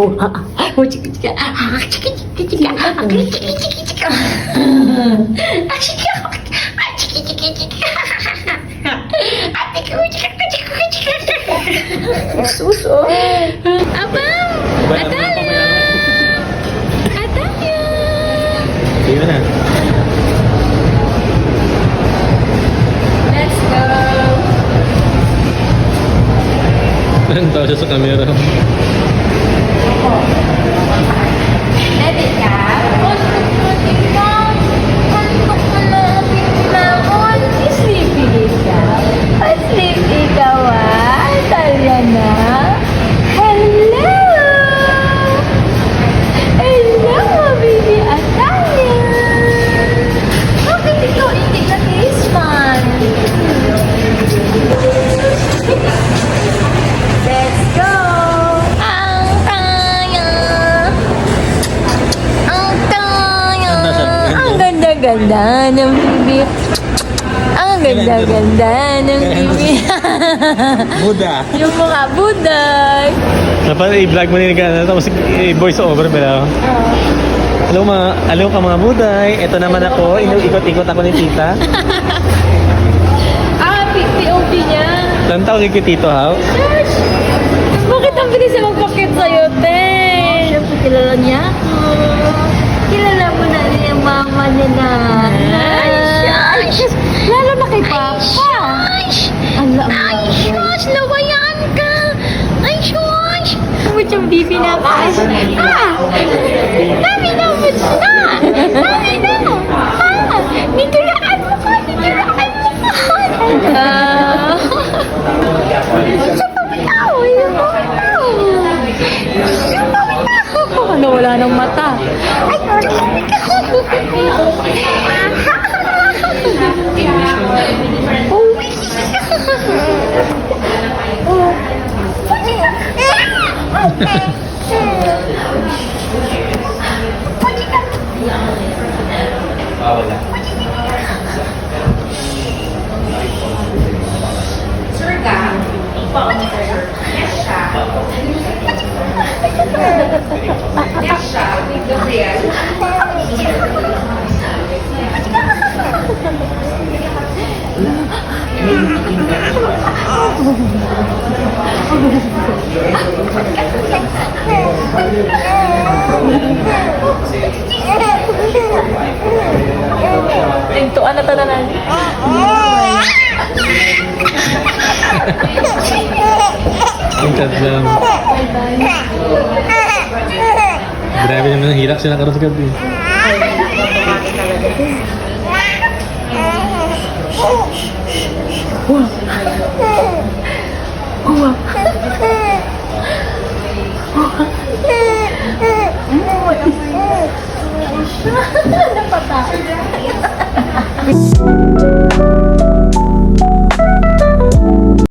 Oh, chika chika. Ah, chika chika chika. Ah, chika chika chika. Ah, chika. Ah, chika chika chika. Ate ko, chika chika chika. Suso. Abang. Atalia. Atalia. Sige na. Let's go. Ang tao siya sa camera. Ready ka? Sleepy ka? Sleepy ka ba? Talia na? Hello! Hello, baby Atalia! Bakit ikaw hindi nag-isman? Let's go! Ang kaya! Ang kaya! Ang ganda-ganda ng bibi. Ang ganda-ganda ng bibi. Buddha. Yung mga buday. Dapat i-vlog mo nila na tapos i-voice over pala. Hello ka mga buday. Ito naman ako. Ikot-ikot ako ni tita. POV niya. Ilang taon kay Tito How? Bakit ang bilis na magpakit sa'yo, te? Siyempre, kilala niya ako. Kilala mo na yung mama niya na. Ay, lalo na kay Papa. Alam mo. Ay, shush, lawayan ka. Ay, shush. Much yung bibi na ka. Dami na, much na. Dami na. Nitulaan mo ka, nitulaan mo ka. Siya pabitaw, yun pabitaw. Siya pabitaw. Ano, wala ng mata. Ay, Tintuan na tananan. Tingkat lang. Grabe naman ang hirap sila karoon sa gabi. Napata.